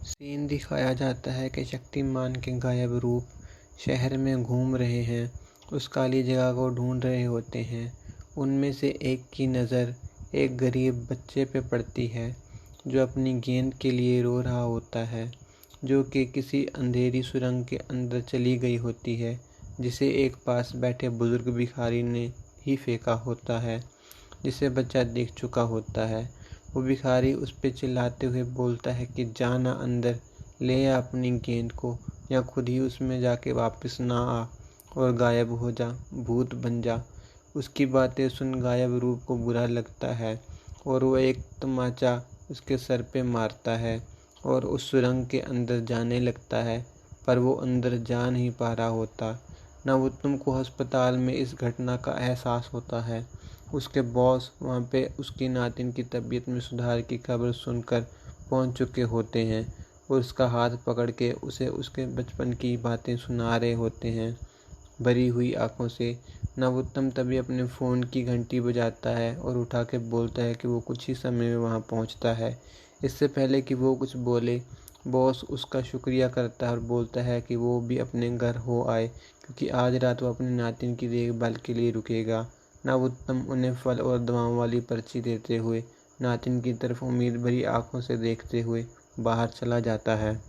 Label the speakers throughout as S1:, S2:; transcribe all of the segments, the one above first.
S1: Scene दिखाया जाता है कि शक्तिमान के गायब रूप शहर में घूम रहे हैं, उस काली जगह को ढूंढ रहे होते हैं। उनमें से एक की नज़र एक गरीब बच्चे पे पड़ती है जो अपनी गेंद के लिए रो रहा होता है, जो कि किसी अंधेरी सुरंग के अंदर चली गई होती है, जिसे एक पास बैठे बुजुर्ग भिखारी ने ही फेंका होता है, जिसे बच्चा देख चुका होता है। वो भिखारी उस पे चिल्लाते हुए बोलता है कि जाना अंदर, ले आ अपनी गेंद को, या खुद ही उसमें जाके वापस ना आ और गायब हो जा, भूत बन जा। उसकी बातें सुन गायब रूप को बुरा लगता है और वो एक तमाचा उसके सर पे मारता है और उस सुरंग के अंदर जाने लगता है, पर वो अंदर जा नहीं पा रहा होता। नवोत्तम को अस्पताल में इस घटना का एहसास होता है। उसके बॉस वहाँ पे उसकी नातिन की तबीयत में सुधार की खबर सुनकर पहुँच चुके होते हैं और उसका हाथ पकड़ के उसे उसके बचपन की बातें सुना रहे होते हैं भरी हुई आंखों से। नवोत्तम तभी अपने फ़ोन की घंटी बजाता है और उठा के बोलता है कि वो कुछ ही समय में वहाँ पहुँचता है। इससे पहले कि वो कुछ बोले, बॉस उसका शुक्रिया करता है और बोलता है कि वो भी अपने घर हो आए, क्योंकि आज रात वो अपनी नातिन की देखभाल के लिए रुकेगा। नवोत्तम उन्हें फल और दवाओं वाली पर्ची देते हुए नातिन की तरफ उम्मीद भरी आंखों से देखते हुए बाहर चला जाता है।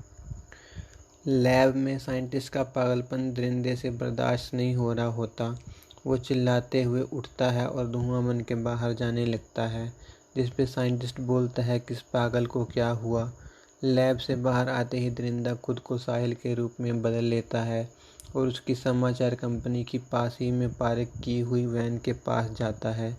S1: लैब में साइंटिस्ट का पागलपन दरिंदे से बर्दाश्त नहीं हो रहा होता। वो चिल्लाते हुए उठता है और धुआं बन के बाहर जाने लगता है, जिस पे साइंटिस्ट बोलता है कि इस पागल को क्या हुआ। लैब से बाहर आते ही दरिंदा खुद को साहिल के रूप में बदल लेता है और उसकी समाचार कंपनी की पास ही में पार्क की हुई वैन के पास जाता है।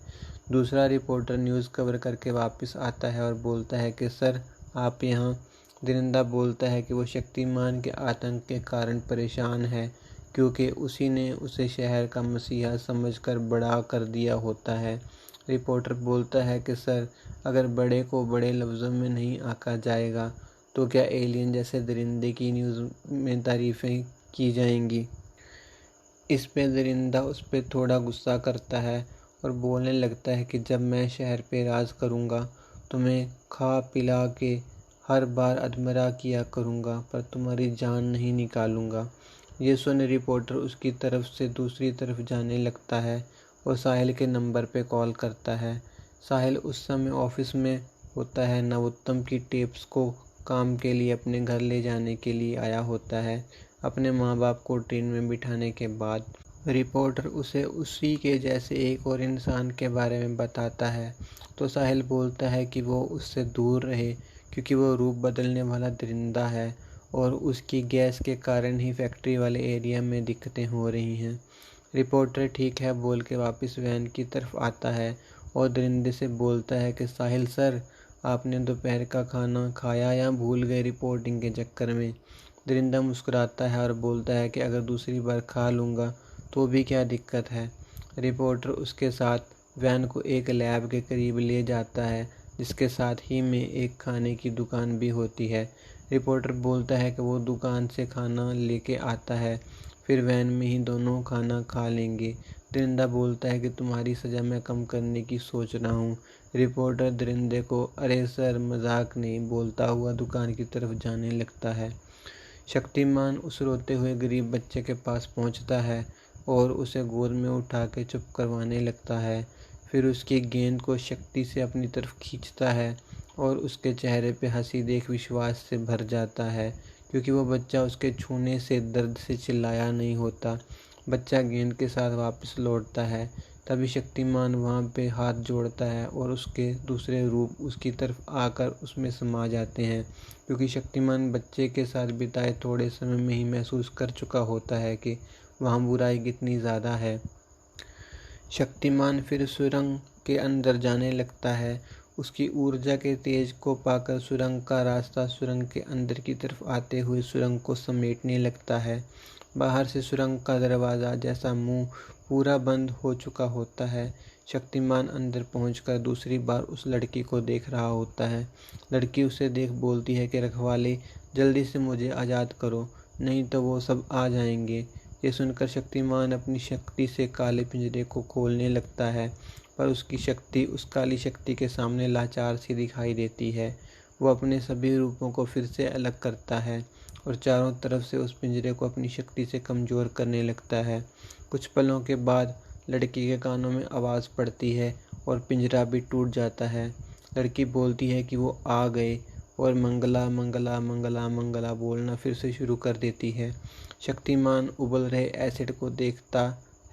S1: दूसरा रिपोर्टर न्यूज़ कवर करके वापस आता है और बोलता है कि सर, आप यहाँ। दरिंदा बोलता है कि वो शक्तिमान के आतंक के कारण परेशान है, क्योंकि उसी ने उसे शहर का मसीहा समझकर बड़ा कर दिया होता है। रिपोर्टर बोलता है कि सर, अगर बड़े को बड़े लफ्ज़ों में नहीं आंका जाएगा तो क्या एलियन जैसे दरिंदे की न्यूज़ में तारीफ़ें की जाएंगी। इस पे दरिंदा उस पर थोड़ा गुस्सा करता है और बोलने लगता है कि जब मैं शहर पे राज करूँगा तुम्हें खा पिला के हर बार अधमरा किया करूँगा, पर तुम्हारी जान नहीं निकालूंगा। ये सुन रिपोर्टर उसकी तरफ से दूसरी तरफ जाने लगता है और साहिल के नंबर पे कॉल करता है। साहिल उस समय ऑफिस में होता है, नवोत्तम की टेप्स को काम के लिए अपने घर ले जाने के लिए आया होता है। अपने माँ बाप को ट्रेन में बिठाने के बाद रिपोर्टर उसे उसी के जैसे एक और इंसान के बारे में बताता है, तो साहिल बोलता है कि वो उससे दूर रहे, क्योंकि वो रूप बदलने वाला दरिंदा है और उसकी गैस के कारण ही फैक्ट्री वाले एरिया में दिक्कतें हो रही हैं। रिपोर्टर ठीक है बोल के वापस वैन की तरफ आता है और दरिंदे से बोलता है कि साहिल सर, आपने दोपहर का खाना खाया या भूल गए रिपोर्टिंग के चक्कर में। दरिंदा मुस्कुराता है और बोलता है कि अगर दूसरी बार खा लूँगा तो भी क्या दिक्कत है। रिपोर्टर उसके साथ वैन को एक लैब के करीब ले जाता है, जिसके साथ ही में एक खाने की दुकान भी होती है। रिपोर्टर बोलता है कि वो दुकान से खाना लेके आता है, फिर वैन में ही दोनों खाना खा लेंगे। दरिंदा बोलता है कि तुम्हारी सज़ा मैं कम करने की सोच रहा हूँ। रिपोर्टर दरिंदे को अरे सर, मजाक नहीं बोलता हुआ दुकान की तरफ जाने लगता है। शक्तिमान उस रोते हुए गरीब बच्चे के पास पहुंचता है और उसे गोद में उठा के चुप करवाने लगता है। फिर उसकी गेंद को शक्ति से अपनी तरफ खींचता है और उसके चेहरे पे हंसी देख विश्वास से भर जाता है, क्योंकि वो बच्चा उसके छूने से दर्द से चिल्लाया नहीं होता। बच्चा गेंद के साथ वापस लौटता है। तभी शक्तिमान वहाँ पे हाथ जोड़ता है और उसके दूसरे रूप उसकी तरफ आकर उसमें समा जाते हैं, क्योंकि शक्तिमान बच्चे के साथ बिताए थोड़े समय में ही महसूस कर चुका होता है कि वहाँ बुराई कितनी ज़्यादा है। शक्तिमान फिर सुरंग के अंदर जाने लगता है। उसकी ऊर्जा के तेज को पाकर सुरंग का रास्ता सुरंग के अंदर की तरफ आते हुए सुरंग को समेटने लगता है। बाहर से सुरंग का दरवाज़ा जैसा मुंह पूरा बंद हो चुका होता है। शक्तिमान अंदर पहुंचकर दूसरी बार उस लड़की को देख रहा होता है। लड़की उसे देख बोलती है कि रखवाले, जल्दी से मुझे आज़ाद करो, नहीं तो वो सब आ जाएंगे। ये सुनकर शक्तिमान अपनी शक्ति से काले पिंजरे को खोलने लगता है, पर उसकी शक्ति उस काली शक्ति के सामने लाचार सी दिखाई देती है। वो अपने सभी रूपों को फिर से अलग करता है और चारों तरफ से उस पिंजरे को अपनी शक्ति से कमज़ोर करने लगता है। कुछ पलों के बाद लड़की के कानों में आवाज़ पड़ती है और पिंजरा भी टूट जाता है। लड़की बोलती है कि वो आ गए और मंगला मंगला मंगला मंगला बोलना फिर से शुरू कर देती है। शक्तिमान उबल रहे एसिड को देखता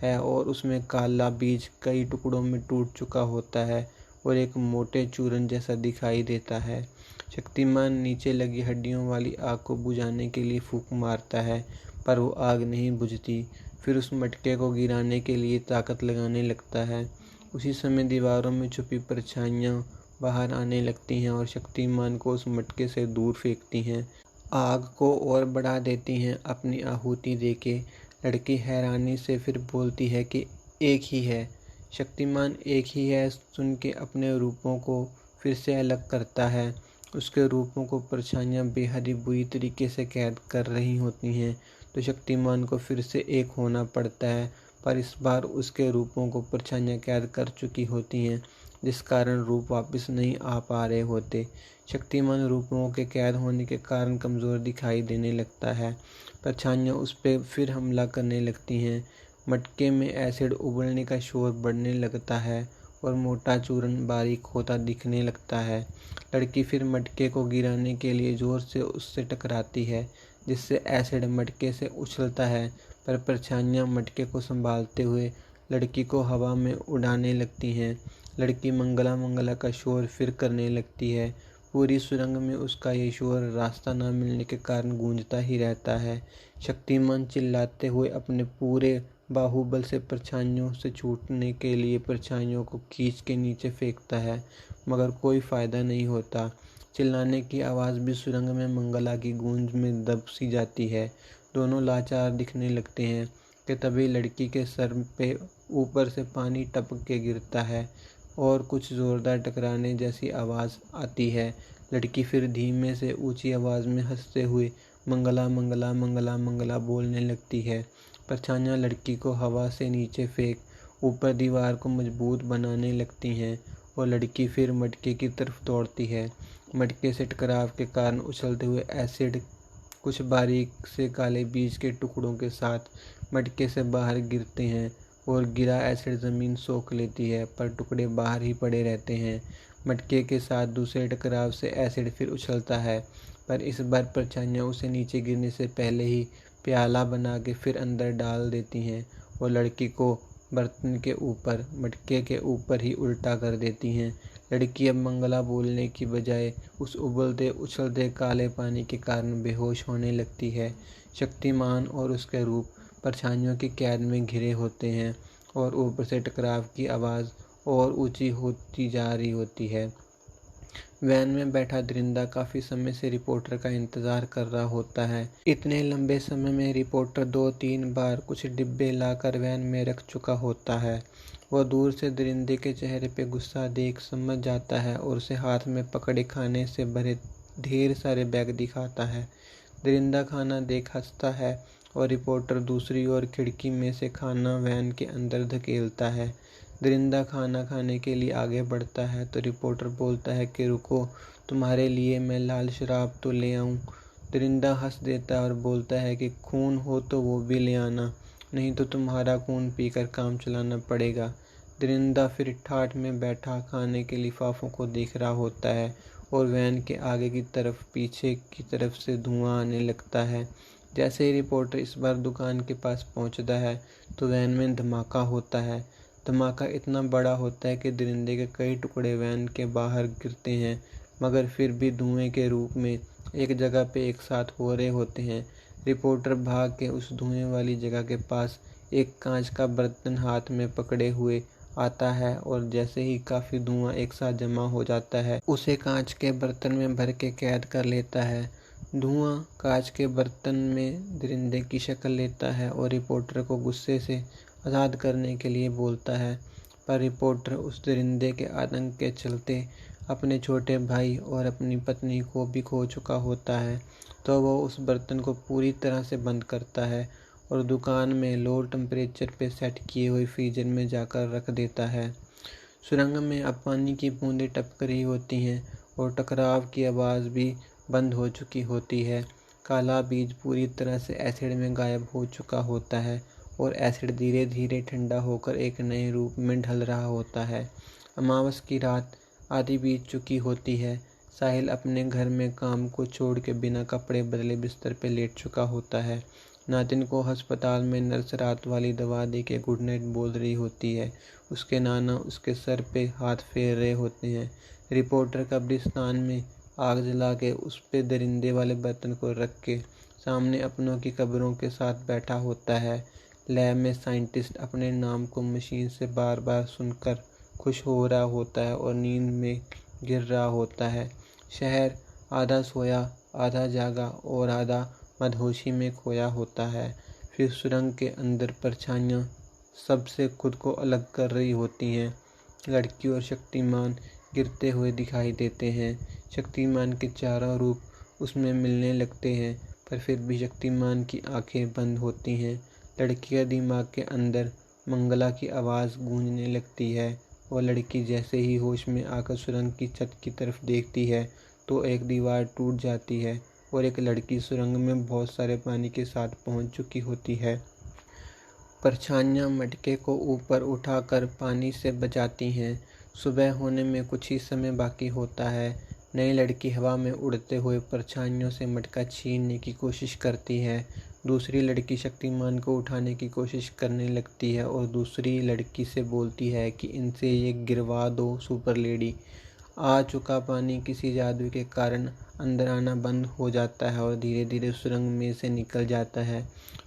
S1: है और उसमें काला बीज कई टुकड़ों में टूट चुका होता है और एक मोटे चूरन जैसा दिखाई देता है। शक्तिमान नीचे लगी हड्डियों वाली आग को बुझाने के लिए फूंक मारता है, पर वो आग नहीं बुझती। फिर उस मटके को गिराने के लिए ताकत लगाने लगता है। उसी समय दीवारों में छुपी परछाइयाँ बाहर आने लगती हैं और शक्तिमान को उस मटके से दूर फेंकती हैं, आग को और बढ़ा देती हैं अपनी आहुति देके। लड़की हैरानी से फिर बोलती है कि एक ही है। शक्तिमान एक ही है सुन के अपने रूपों को फिर से अलग करता है। उसके रूपों को परछाइयाँ बेहद ही बुरी तरीके से कैद कर रही होती हैं, तो शक्तिमान को फिर से एक होना पड़ता है, पर इस बार उसके रूपों को परछाइयाँ कैद कर चुकी होती हैं, जिस कारण रूप वापस नहीं आ पा रहे होते। शक्तिमान रूपों के कैद होने के कारण कमज़ोर दिखाई देने लगता है। परछाइयाँ उस पर फिर हमला करने लगती हैं। मटके में एसिड उबलने का शोर बढ़ने लगता है और मोटा चूरन बारीक होता दिखने लगता है। लड़की फिर मटके को गिराने के लिए ज़ोर से उससे टकराती है, जिससे एसिड मटके से उछलता है, पर परछाइयाँ मटके को संभालते हुए लड़की को हवा में उड़ाने लगती हैं। लड़की मंगला मंगला का शोर फिर करने लगती है। पूरी सुरंग में उसका ये शोर रास्ता न मिलने के कारण गूंजता ही रहता है। शक्तिमान चिल्लाते हुए अपने पूरे बाहुबल से परछाइयों से छूटने के लिए परछाइयों को खींच के नीचे फेंकता है, मगर कोई फ़ायदा नहीं होता। चिल्लाने की आवाज़ भी सुरंग में मंगला की गूंज में दब सी जाती है। दोनों लाचार दिखने लगते हैं कि तभी लड़की के सर पे ऊपर से पानी टपक के गिरता है और कुछ ज़ोरदार टकराने जैसी आवाज़ आती है। लड़की फिर धीमे से ऊंची आवाज़ में हंसते हुए मंगला मंगला मंगला मंगला बोलने लगती है। परछाइयाँ लड़की को हवा से नीचे फेंक ऊपर दीवार को मजबूत बनाने लगती हैं और लड़की फिर मटके की तरफ दौड़ती है। मटके से टकराव के कारण उछलते हुए एसिड कुछ बारीक से काले बीज के टुकड़ों के साथ मटके से बाहर गिरते हैं और गिरा एसिड ज़मीन सोख लेती है, पर टुकड़े बाहर ही पड़े रहते हैं। मटके के साथ दूसरे टकराव से एसिड फिर उछलता है, पर इस बार परछाइयाँ उसे नीचे गिरने से पहले ही प्याला बना के फिर अंदर डाल देती हैं और लड़की को बर्तन के ऊपर मटके के ऊपर ही उल्टा कर देती हैं। लड़की अब मंगला बोलने की बजाय उस उबलते उछलते काले पानी के कारण बेहोश होने लगती है। शक्तिमान और उसके रूप परछाइयों की कैद में घिरे होते हैं और ऊपर से टकराव की आवाज़ और ऊंची होती जा रही होती है। वैन में बैठा दरिंदा काफ़ी समय से रिपोर्टर का इंतज़ार कर रहा होता है। इतने लंबे समय में रिपोर्टर 2-3 बार कुछ डिब्बे लाकर वैन में रख चुका होता है। वह दूर से दरिंदे के चेहरे पे गुस्सा देख समझ जाता है और उसे हाथ में पकड़े खाने से भरे ढेर सारे बैग दिखाता है। दरिंदा खाना देख हंसता है और रिपोर्टर दूसरी ओर खिड़की में से खाना वैन के अंदर धकेलता है। दरिंदा खाना खाने के लिए आगे बढ़ता है तो रिपोर्टर बोलता है कि रुको, तुम्हारे लिए मैं लाल शराब तो ले आऊं। दरिंदा हंस देता है और बोलता है कि खून हो तो वो भी ले आना, नहीं तो तुम्हारा खून पीकर काम चलाना पड़ेगा। दरिंदा फिर ठाठ में बैठा खाने के लिफाफों को देख रहा होता है और वैन के आगे की तरफ पीछे की तरफ से धुआं आने लगता है। जैसे ही रिपोर्टर इस बार दुकान के पास पहुंचता है तो वैन में धमाका होता है। धमाका इतना बड़ा होता है कि दरिंदे के कई टुकड़े वैन के बाहर गिरते हैं, मगर फिर भी धुएं के रूप में एक जगह पे एक साथ हो रहे होते हैं। रिपोर्टर भाग के उस धुएं वाली जगह के पास एक कांच का बर्तन हाथ में पकड़े हुए आता है और जैसे ही काफ़ी धुआं एक साथ जमा हो जाता है, उसे कांच के बर्तन में भर के कैद कर लेता है। धुआं कांच के बर्तन में दरिंदे की शक्ल लेता है और रिपोर्टर को गुस्से से आज़ाद करने के लिए बोलता है, पर रिपोर्टर उस दरिंदे के आतंक के चलते अपने छोटे भाई और अपनी पत्नी को भी खो चुका होता है, तो वो उस बर्तन को पूरी तरह से बंद करता है और दुकान में लो टेम्परेचर पे सेट किए हुए फ्रीजर में जाकर रख देता है। सुरंग में अब पानी की बूंदें टपक रही होती हैं और टकराव की आवाज़ भी बंद हो चुकी होती है। काला बीज पूरी तरह से एसिड में गायब हो चुका होता है और एसिड धीरे धीरे ठंडा होकर एक नए रूप में ढल रहा होता है। अमावस की रात आधी बीत चुकी होती है। साहिल अपने घर में काम को छोड़ के बिना कपड़े बदले बिस्तर पे लेट चुका होता है। नातिन को अस्पताल में नर्स रात वाली दवा दे के गुड नाइट बोल रही होती है। उसके नाना उसके सर पे हाथ फेर रहे होते हैं। रिपोर्टर कब्रिस्तान में आग जला के उस पे दरिंदे वाले बर्तन को रख के सामने अपनों की कब्रों के साथ बैठा होता है। लैब में साइंटिस्ट अपने नाम को मशीन से बार बार सुनकर खुश हो रहा होता है और नींद में गिर रहा होता है। शहर आधा सोया, आधा जागा और आधा मदहोशी में खोया होता है। फिर सुरंग के अंदर परछाइयाँ सबसे खुद को अलग कर रही होती हैं। लड़की और शक्तिमान गिरते हुए दिखाई देते हैं। शक्तिमान के चारों रूप उसमें मिलने लगते हैं, पर फिर भी शक्तिमान की आंखें बंद होती हैं। लड़की के दिमाग के अंदर मंगला की आवाज़ गूंजने लगती है और लड़की जैसे ही होश में आकर सुरंग की छत की तरफ देखती है तो एक दीवार टूट जाती है और एक लड़की सुरंग में बहुत सारे पानी के साथ पहुंच चुकी होती है। परछाइयाँ मटके को ऊपर उठाकर पानी से बचाती हैं। सुबह होने में कुछ ही समय बाकी होता है। नई लड़की हवा में उड़ते हुए परछाइयों से मटका छीनने की कोशिश करती है। दूसरी लड़की शक्तिमान को उठाने की कोशिश करने लगती है और दूसरी लड़की से बोलती है कि इनसे ये गिरवा दो सुपर लेडी। आ चुका पानी किसी जादू के कारण अंदर आना बंद हो जाता है और धीरे धीरे सुरंग में से निकल जाता है।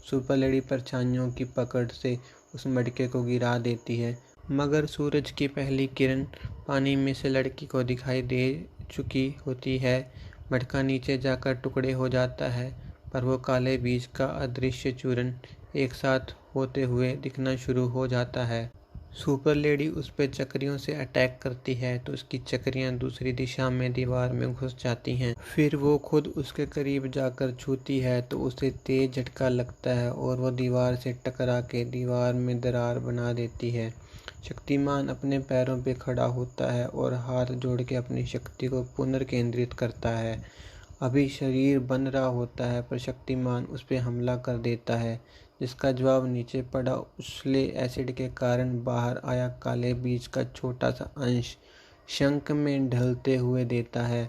S1: सुपर लेडी परछाइयों की पकड़ से उस मटके को गिरा देती है, मगर सूरज की पहली किरण पानी में से लड़की को दिखाई दे चुकी होती है। मटका नीचे जाकर टुकड़े हो जाता है, पर वो काले बीज का अदृश्य चूर्ण एक साथ होते हुए दिखना शुरू हो जाता है। सुपर लेडी उस पर चक्रियों से अटैक करती है तो उसकी चक्रियां दूसरी दिशा में दीवार में घुस जाती हैं। फिर वो खुद उसके करीब जाकर छूती है तो उसे तेज झटका लगता है और वो दीवार से टकरा के दीवार में दरार बना देती है। शक्तिमान अपने पैरों पे खड़ा होता है और हाथ जोड़ के अपनी शक्ति को पुनर्केंद्रित करता है। अभी शरीर बन रहा होता है पर शक्तिमान उस पर हमला कर देता है, जिसका जवाब नीचे पड़ा उछले एसिड के कारण बाहर आया काले बीज का छोटा सा अंश शंख में ढलते हुए देता है।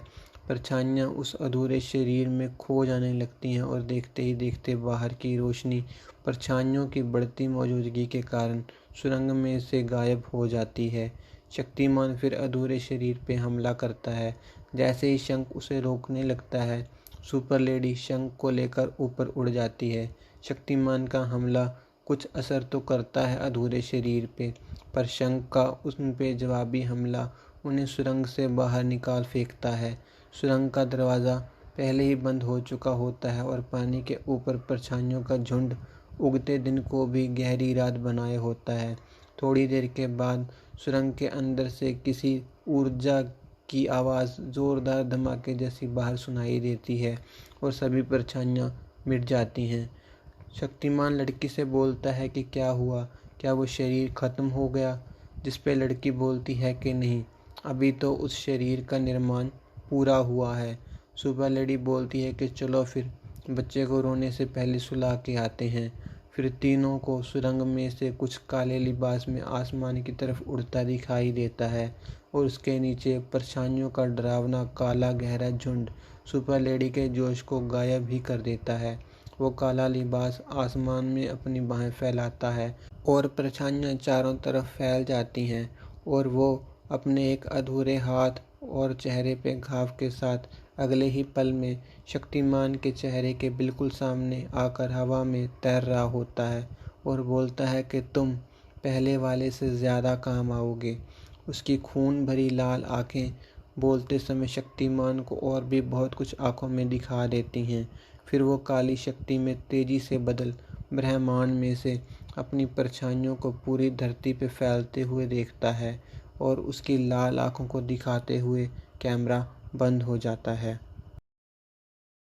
S1: परछाइयाँ उस अधूरे शरीर में खो जाने लगती हैं और देखते ही देखते बाहर की रोशनी परछाइयों की बढ़ती मौजूदगी के कारण सुरंग में से गायब हो जाती है। शक्तिमान फिर अधूरे शरीर पे हमला करता है। जैसे ही शंख उसे रोकने लगता है, सुपर लेडी शंख को लेकर ऊपर उड़ जाती है। शक्तिमान का हमला कुछ असर तो करता है अधूरे शरीर पे, पर शंख का उन पे जवाबी हमला उन्हें सुरंग से बाहर निकाल फेंकता है। सुरंग का दरवाज़ा पहले ही बंद हो चुका होता है और पानी के ऊपर परछाइयों का झुंड उगते दिन को भी गहरी रात बनाए होता है। थोड़ी देर के बाद सुरंग के अंदर से किसी ऊर्जा की आवाज़ ज़ोरदार धमाके जैसी बाहर सुनाई देती है और सभी परछाइयाँ मिट जाती हैं। शक्तिमान लड़की से बोलता है कि क्या हुआ, क्या वो शरीर ख़त्म हो गया? जिस पे लड़की बोलती है कि नहीं, अभी तो उस शरीर का निर्माण पूरा हुआ है। सुपर लेडी बोलती है कि चलो फिर बच्चे को रोने से पहले सुला के आते हैं। फिर तीनों को सुरंग में से कुछ काले लिबास में आसमान की तरफ उड़ता दिखाई देता है और उसके नीचे परछाइयों का डरावना काला गहरा झुंड सुपर लेडी के जोश को गायब ही कर देता है। वो काला लिबास आसमान में अपनी बाहें फैलाता है और परछाइयाँ चारों तरफ फैल जाती हैं और वो अपने एक अधूरे हाथ और चेहरे पे घाव के साथ अगले ही पल में शक्तिमान के चेहरे के बिल्कुल सामने आकर हवा में तैर रहा होता है और बोलता है कि तुम पहले वाले से ज़्यादा काम आओगे। उसकी खून भरी लाल आँखें बोलते समय शक्तिमान को और भी बहुत कुछ आंखों में दिखा देती हैं। फिर वो काली शक्ति में तेजी से बदल ब्रह्मांड में से अपनी परछाइयों को पूरी धरती पे फैलते हुए देखता है और उसकी लाल आँखों को दिखाते हुए कैमरा बंद हो जाता है।